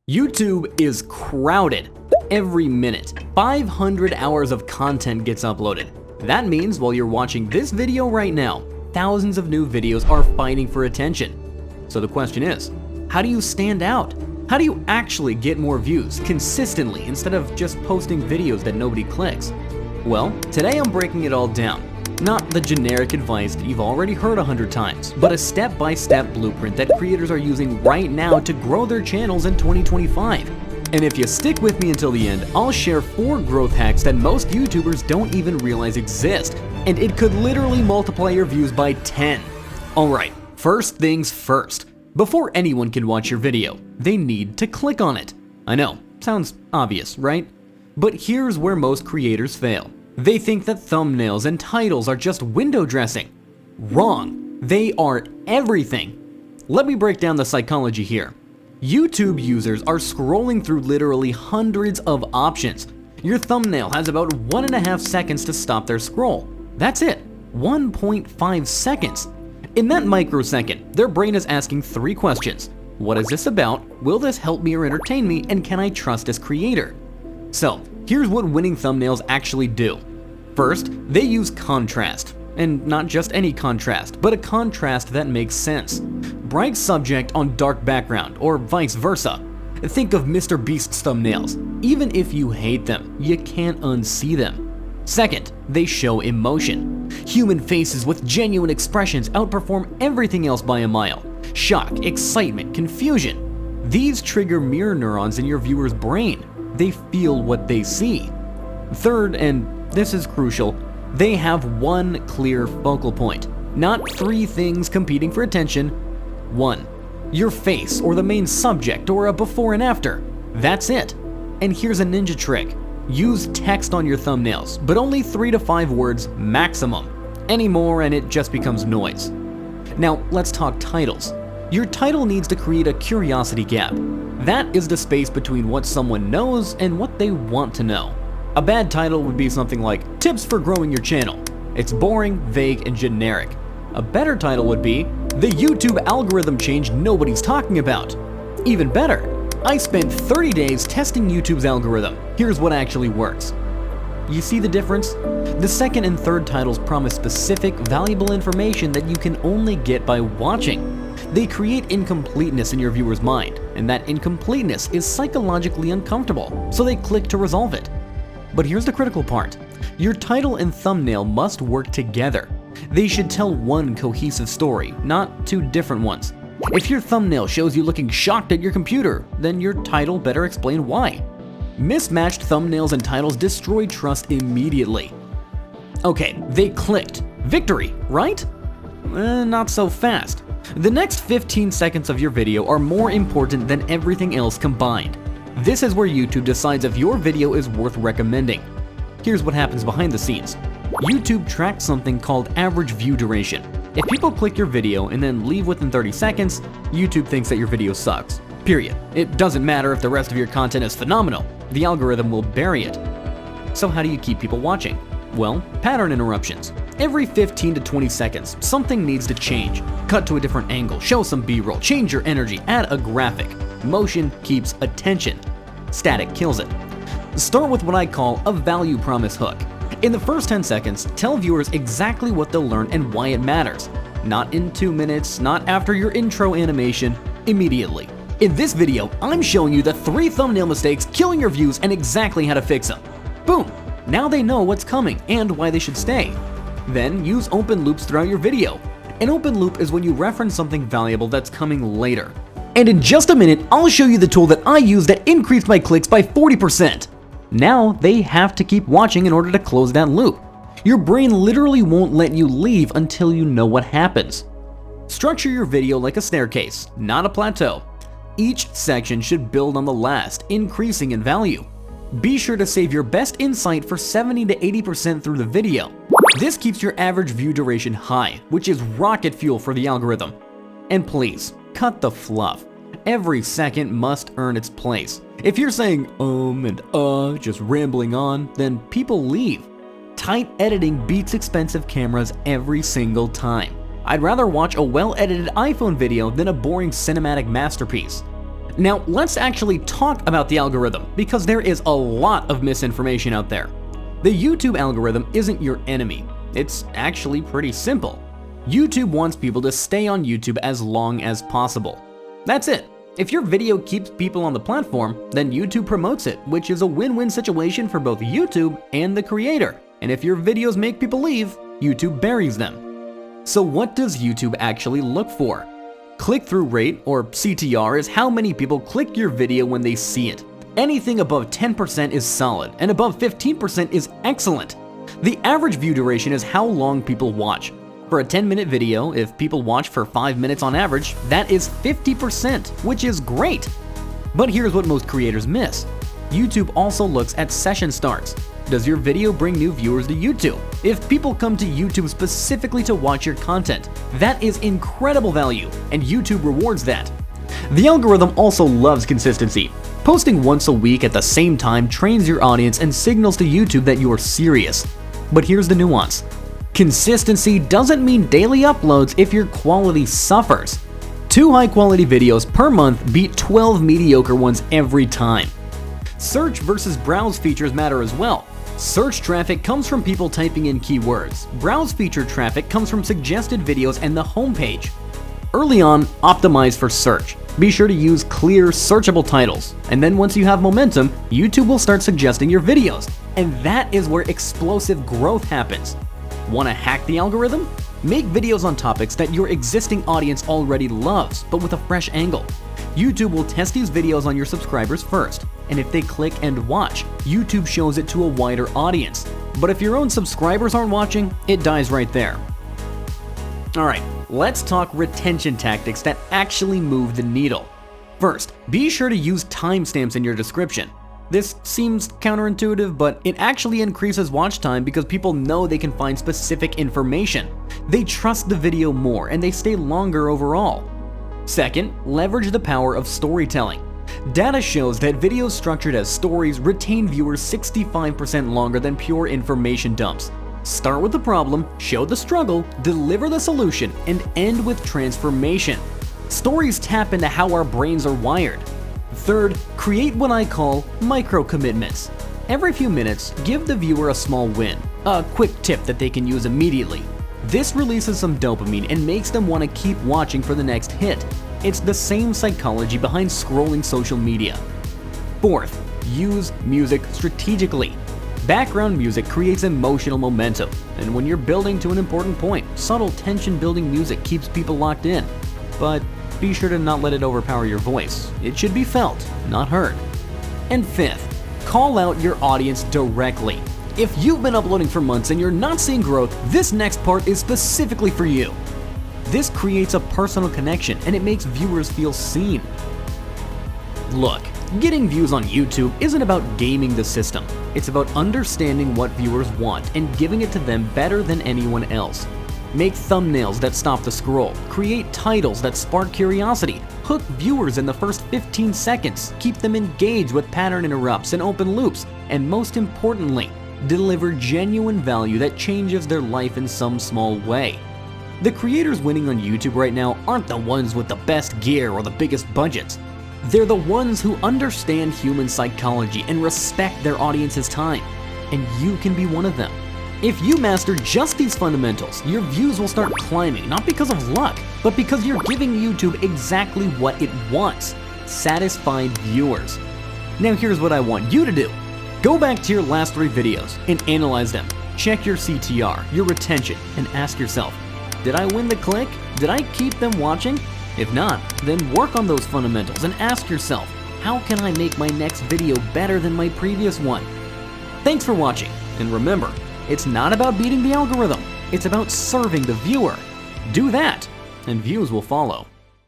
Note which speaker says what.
Speaker 1: YouTube is crowded. Every minute, 500 hours of content gets uploaded. That means while you're watching this video right now, thousands of new videos are fighting for attention. So the question is, how do you stand out? How do you actually get more views consistently instead of just posting videos that nobody clicks? Well, today I'm breaking it all down. Not the generic advice that you've already heard 100 times, but a step-by-step blueprint that creators are using right now to grow their channels in 2025. And if you stick with me until the end, I'll share 4 growth hacks that most YouTubers don't even realize exist, and it could literally multiply your views by 10. Alright, first things first. Before anyone can watch your video, they need to click on it. I know, sounds obvious, right? But here's where most creators fail. They think that thumbnails and titles are just window dressing. Wrong. They are everything. Let me break down the psychology here. YouTube users are scrolling through literally hundreds of options. Your thumbnail has about 1.5 seconds to stop their scroll. That's it. 1.5 seconds. In that microsecond, their brain is asking 3 questions. What is this about? Will this help me or entertain me? And can I trust this creator? So, here's what winning thumbnails actually do. First, they use contrast. And not just any contrast, but a contrast that makes sense. Bright subject on dark background, or vice versa. Think of Mr. Beast's thumbnails. Even if you hate them, you can't unsee them. Second, they show emotion. Human faces with genuine expressions outperform everything else by a mile. Shock, excitement, confusion. These trigger mirror neurons in your viewer's brain. They feel what they see. Third, and this is crucial, they have one clear focal point, not 3 things competing for attention. 1. Your face or the main subject or a before and after. That's it. And here's a ninja trick. Use text on your thumbnails, but only 3 to 5 words maximum. Any more and it just becomes noise. Now let's talk titles. Your title needs to create a curiosity gap. That is the space between what someone knows and what they want to know. A bad title would be something like, Tips for Growing Your Channel. It's boring, vague, and generic. A better title would be, The YouTube Algorithm Change Nobody's Talking About. Even better, I spent 30 days testing YouTube's algorithm. Here's what actually works. You see the difference? The second and third titles promise specific, valuable information that you can only get by watching. They create incompleteness in your viewer's mind, and that incompleteness is psychologically uncomfortable, so they click to resolve it. But here's the critical part. Your title and thumbnail must work together. They should tell one cohesive story, not 2 different ones. If your thumbnail shows you looking shocked at your computer, then your title better explain why. Mismatched thumbnails and titles destroy trust immediately. Okay, they clicked. Victory, right? Not so fast. The next 15 seconds of your video are more important than everything else combined. This is where YouTube decides if your video is worth recommending. Here's what happens behind the scenes. YouTube tracks something called average view duration. If people click your video and then leave within 30 seconds, YouTube thinks that your video sucks. Period. It doesn't matter if the rest of your content is phenomenal. The algorithm will bury it. So how do you keep people watching? Well, pattern interruptions. Every 15 to 20 seconds, something needs to change. Cut to a different angle, show some B-roll, change your energy, add a graphic. Motion keeps attention. Static kills it. Start with what I call a value promise hook. In the first 10 seconds, tell viewers exactly what they'll learn and why it matters. Not in 2 minutes, not after your intro animation, immediately. In this video, I'm showing you the 3 thumbnail mistakes killing your views and exactly how to fix them. Boom! Now they know what's coming and why they should stay. Then use open loops throughout your video. An open loop is when you reference something valuable that's coming later. And in just a minute, I'll show you the tool that I use that increased my clicks by 40%. Now they have to keep watching in order to close that loop. Your brain literally won't let you leave until you know what happens. Structure your video like a staircase, not a plateau. Each section should build on the last, increasing in value. Be sure to save your best insight for 70 to 80% through the video. This keeps your average view duration high, which is rocket fuel for the algorithm. And please, cut the fluff. Every second must earn its place. If you're saying and just rambling on, then people leave. Tight editing beats expensive cameras every single time. I'd rather watch a well-edited iPhone video than a boring cinematic masterpiece. Now, let's actually talk about the algorithm, because there is a lot of misinformation out there. The YouTube algorithm isn't your enemy. It's actually pretty simple. YouTube wants people to stay on YouTube as long as possible. That's it. If your video keeps people on the platform, then YouTube promotes it, which is a win-win situation for both YouTube and the creator. And if your videos make people leave, YouTube buries them. So what does YouTube actually look for? Click-through rate, or CTR, is how many people click your video when they see it. Anything above 10% is solid, and above 15% is excellent. The average view duration is how long people watch. For a 10-minute video, if people watch for 5 minutes on average, that is 50%, which is great. But here's what most creators miss. YouTube also looks at session starts. Does your video bring new viewers to YouTube? If people come to YouTube specifically to watch your content, that is incredible value, and YouTube rewards that. The algorithm also loves consistency. Posting once a week at the same time trains your audience and signals to YouTube that you are serious. But here's the nuance. Consistency doesn't mean daily uploads if your quality suffers. 2 high-quality videos per month beat 12 mediocre ones every time. Search versus browse features matter as well. Search traffic comes from people typing in keywords. Browse feature traffic comes from suggested videos and the homepage. Early on, optimize for search. Be sure to use clear, searchable titles. And then once you have momentum, YouTube will start suggesting your videos. And that is where explosive growth happens. Want to hack the algorithm? Make videos on topics that your existing audience already loves, but with a fresh angle. YouTube will test these videos on your subscribers first, and if they click and watch, YouTube shows it to a wider audience. But if your own subscribers aren't watching, it dies right there. Alright, let's talk retention tactics that actually move the needle. First, be sure to use timestamps in your description. This seems counterintuitive, but it actually increases watch time because people know they can find specific information. They trust the video more and they stay longer overall. Second, leverage the power of storytelling. Data shows that videos structured as stories retain viewers 65% longer than pure information dumps. Start with the problem, show the struggle, deliver the solution, and end with transformation. Stories tap into how our brains are wired. Third, create what I call micro-commitments. Every few minutes, give the viewer a small win, a quick tip that they can use immediately. This releases some dopamine and makes them want to keep watching for the next hit. It's the same psychology behind scrolling social media. Fourth, use music strategically. Background music creates emotional momentum, and when you're building to an important point, subtle tension-building music keeps people locked in. But be sure to not let it overpower your voice. It should be felt, not heard. And fifth, call out your audience directly. If you've been uploading for months and you're not seeing growth, this next part is specifically for you. This creates a personal connection and it makes viewers feel seen. Look, getting views on YouTube isn't about gaming the system. It's about understanding what viewers want and giving it to them better than anyone else. Make thumbnails that stop the scroll, create titles that spark curiosity, hook viewers in the first 15 seconds, keep them engaged with pattern interrupts and open loops, and most importantly, deliver genuine value that changes their life in some small way. The creators winning on YouTube right now aren't the ones with the best gear or the biggest budgets. They're the ones who understand human psychology and respect their audience's time. And you can be one of them. If you master just these fundamentals, your views will start climbing, not because of luck, but because you're giving YouTube exactly what it wants: satisfied viewers. Now here's what I want you to do. Go back to your last 3 videos and analyze them. Check your CTR, your retention, and ask yourself, did I win the click? Did I keep them watching? If not, then work on those fundamentals and ask yourself, how can I make my next video better than my previous one? Thanks for watching, and remember, it's not about beating the algorithm, it's about serving the viewer. Do that, and views will follow.